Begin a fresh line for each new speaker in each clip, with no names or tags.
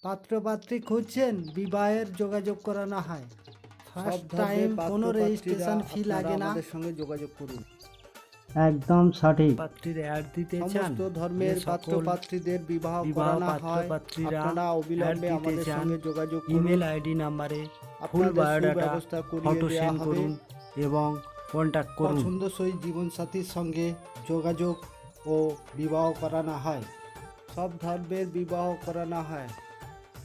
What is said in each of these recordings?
পাত্রপাত্রী খুঁজছেন, বিবাহের যোগাযোগ করানো হয়। ফার্স্ট টাইম কোনো রেজিস্ট্রেশন ফি লাগে না।
আমাদের সঙ্গে যোগাযোগ করুন।
একদম সঠিক।
পাত্রীর অ্যাড দিতে চান,
সমস্ত ধর্মের পাত্রপাত্রীদের বিবাহ করানো হয়। আপনারা অবিলম্বে আমাদের সঙ্গে যোগাযোগ করুন।
ইমেল আইডি নাম্বারে ফুল
আপনাদের
বায়োডাটা
সুব্যবস্থা করিয়ে
ফটো
দেয়া
সেন্ড
হবে।
করুন এবং কন্ট্যাক্ট করুন।
পছন্দসই জীবনসাথীর সঙ্গে যোগাযোগ ও বিবাহ করানো হয়। সব ধর্মের বিবাহ করানো হয়।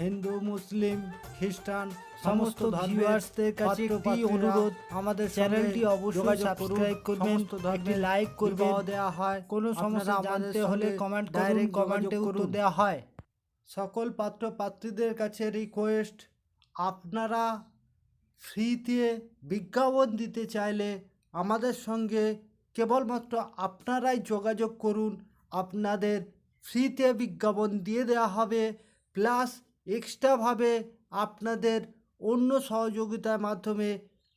হিন্দু, মুসলিম, খ্রিস্টান
সমস্ত
সমস্ত ভিউয়ার্সদের কাছে একটি অনুরোধ,
আমাদের
চ্যানেলটি অবশ্যই সাবস্ক্রাইব করবেন, একটি লাইক করবেন।
দেওয়া হয়।
কোনো সমস্যা জানতে হলে কমেন্ট করুন, কমেন্টে উত্তর দেওয়া হয়।
সকল পাত্রপাত্রীদের কাছে রিকোয়েস্ট, আপনারা ফ্রিতে বিজ্ঞাপন দিতে চাইলে আমাদের সঙ্গে কেবলমাত্র আপনারাই যোগাযোগ করুন। আপনাদের ফ্রিতে বিজ্ঞাপন দিয়ে দেওয়া হবে, প্লাস এক্সট্রাভাবে আপনাদের অন্য সহযোগিতার মাধ্যমে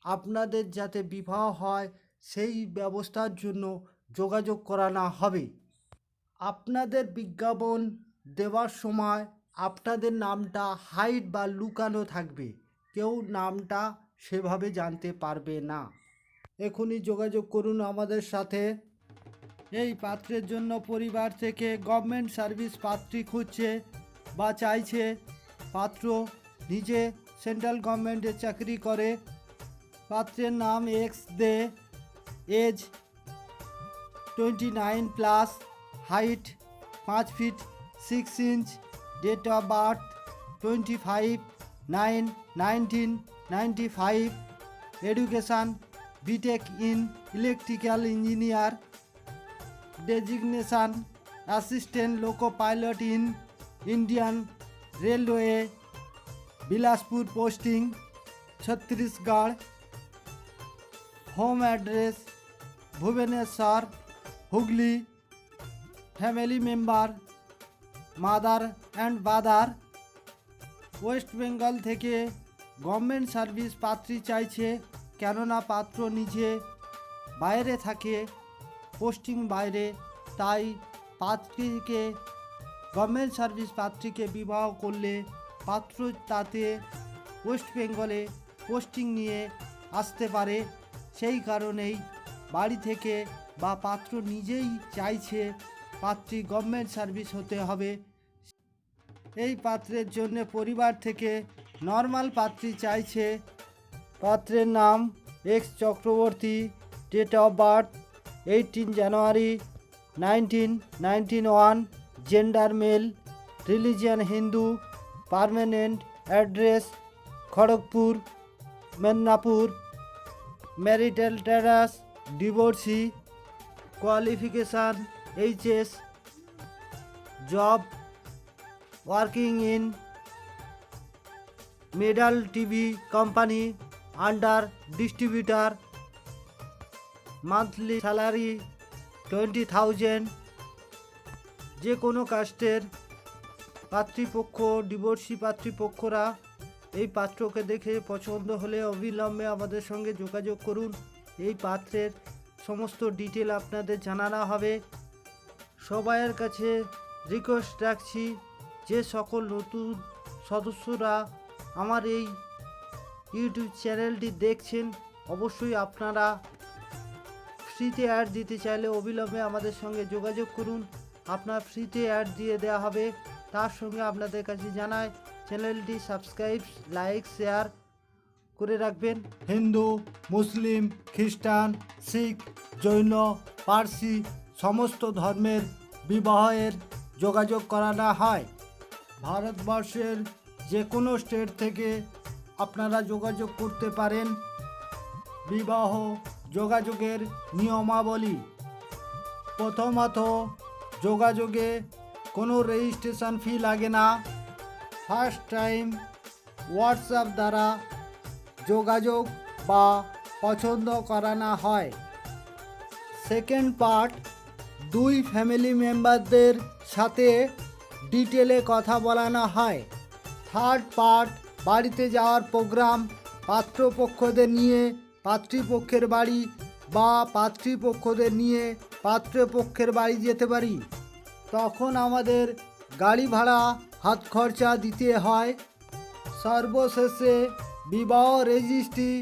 আপনাদের যাতে বিবাহ হয় সেই ব্যবস্থার জন্য যোগাযোগ করানো হবে। আপনাদের বিজ্ঞাপন দেওয়ার সময় আপনাদের নামটা হাইড বা লুকানো থাকবে, কেউ নামটা সেভাবে জানতে পারবে না। এখনই যোগাযোগ করুন আমাদের সাথে। এই পাত্রের জন্য পরিবার থেকে গভর্নমেন্ট সার্ভিস পাত্রী খুঁজছে বা চাইছে। পাত্র নিজে সেন্ট্রাল গভর্নমেন্টের চাকরি করে। পাত্রের নাম X Dey, age 29+, height 5 feet 6 inch, date of birth 25/9/1995, education BTech in electrical engineer, designation assistant loco pilot in Indian railway, Bilaspur posting Chhattisgarh, home address Bhubaneswar, Hooghly, family member mother and father. West Bengal থেকে গভর্নমেন্ট সার্ভিস পাত্রী চাইছে, কেননা পাত্র নিজে বাইরে থাকে, পোস্টিং বাইরে, তাই পাত্রীকে গভর্নমেন্ট সার্ভিস পাত্রীকে বিবাহ করলে পাত্র তাতে ওয়েস্ট বেঙ্গলে পোস্টিং নিয়ে আসতে পারে। সেই কারণেই বাড়ি থেকে বা পাত্র নিজেই চাইছে পাত্রী গভর্নমেন্ট সার্ভিস হতে হবে। এই পাত্রের জন্য পরিবার থেকে নর্মাল পাত্রী চাইছে। পাত্রের নাম X Chakraborty, date of birth 18 January 1991, gender male, religion Hindu, permanent address Kharagpur, Medinipur, marital status divorcee, qualification HS, job working in medal TV company under distributor, monthly salary 20,000। যে কোনো কাস্টের পাত্রীপক্ষ, ডিভোর্সি পাত্রীপক্ষরা এই পাত্রকে দেখে পছন্দ হলে অবিলম্বে আমাদের সঙ্গে যোগাযোগ করুন। এই পাত্রের সমস্ত ডিটেল আপনাদের জানানো হবে। সবাইয়ের কাছে রিকোয়েস্ট রাখছি, যে সকল নতুন সদস্যরা আমার এই ইউটিউব চ্যানেলটি দেখছেন, অবশ্যই আপনারা ফ্রিতে অ্যাড দিতে চাইলে অবিলম্বে আমাদের সঙ্গে যোগাযোগ করুন। আপনার ফ্রিতে অ্যাড দিয়ে দেওয়া হবে। তার সঙ্গে আপনাদের কাছে জানায় চ্যানেলটি সাবস্ক্রাইব, লাইক, শেয়ার করে রাখবেন। হিন্দু, মুসলিম, খ্রিস্টান, শিখ, জৈন, পার্সি সমস্ত ধর্মের বিবাহের যোগাযোগ করানো হয়। ভারতবর্ষের যে কোনো স্টেট থেকে আপনারা যোগাযোগ করতে পারেন। বিবাহ যোগাযোগের নিয়মাবলী: প্রথমত, যোগাযোগে কোনো রেজিস্ট্রেশন ফি লাগে না। ফার্স্ট টাইম হোয়াটসঅ্যাপ দ্বারা যোগাযোগ বা পছন্দ করানো হয়। সেকেন্ড পার্ট, দুই ফ্যামিলি মেম্বারদের সাথে ডিটেলে কথা বলানো হয়। থার্ড পার্ট, বাড়িতে যাওয়ার প্রোগ্রাম, পাত্রপক্ষদের নিয়ে পাত্রীপক্ষের বাড়ি বা পাত্রীপক্ষদের নিয়ে পাত্রপক্ষের বাড়ি যেতে পারি। তখন আমাদের গাড়ি ভাড়া হাত খরচা দিতে হয়। সর্বশেষে বিবাহ রেজিস্ট্রি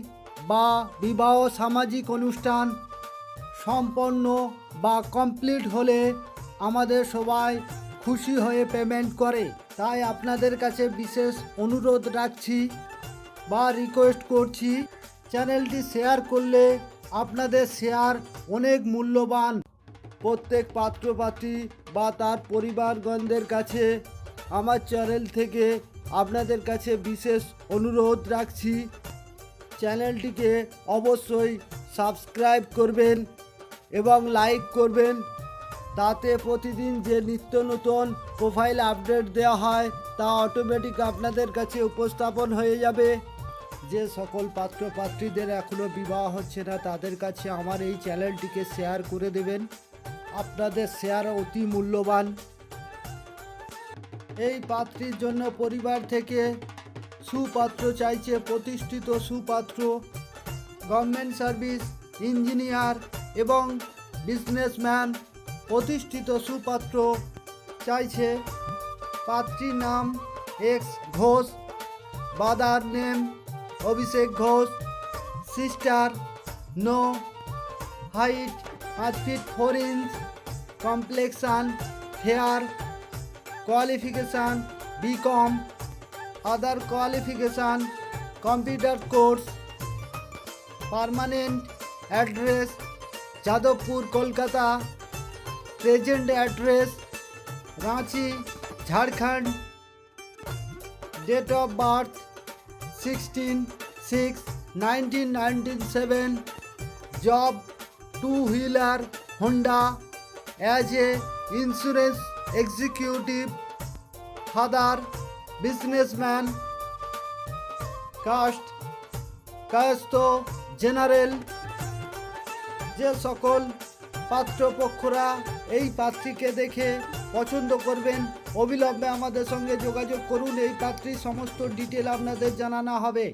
বা বিবাহ সামাজিক অনুষ্ঠান সম্পন্ন বা কমপ্লিট হলে আমাদের সবাই খুশি হয়ে পেমেন্ট করে। তাই আপনাদের কাছে বিশেষ অনুরোধ রাখছি বা রিকোয়েস্ট করছি, চ্যানেলটি শেয়ার করলে আপনাদের শেয়ার অনেক মূল্যবান। প্রত্যেক পাত্রপাত্রী বা তার পরিবারগণদের কাছে আমার চ্যানেল থেকে আপনাদের কাছে বিশেষ অনুরোধ রাখছি, চ্যানেলটিকে অবশ্যই সাবস্ক্রাইব করবেন এবং লাইক করবেন। তাতে প্রতিদিন যে নিত্য নতুন প্রোফাইল আপডেট দেওয়া হয় তা অটোমেটিক আপনাদের কাছে উপস্থাপন হয়ে যাবে। যে সকল পাত্রপাত্রীদের এখনও বিবাহ হচ্ছে না তাদের কাছে আমার এই চ্যানেলটিকে শেয়ার করে দেবেন, আপনাদের শেয়ার অতি মূল্যবান। এই পাত্রীর জন্য পরিবার থেকে সুপাত্র চাইছে, প্রতিষ্ঠিত সুপাত্র, গভর্নমেন্ট সার্ভিস, ইঞ্জিনিয়ার এবং বিজনেসম্যান প্রতিষ্ঠিত সুপাত্র চাইছে। পাত্রীর নাম X Ghosh, brother name Abhishek Ghosh, sister, no, height 5 feet 4 inch, complexion fair, qualification BCom, other qualification computer course, permanent address Jadavpur Kolkata, present address Ranchi Jharkhand, date of birth 16/6/1997, job 2-wheeler Honda as a insurance executive, father businessman, caste general. যে সকল পাত্রপক্ষরা এই পাত্রীকে দেখে পছন্দ করবেন অবিলম্বে আমাদের সঙ্গে যোগাযোগ করুন, এই পাত্রীর সমস্ত ডিটেল আপনাদের জানানো হবে।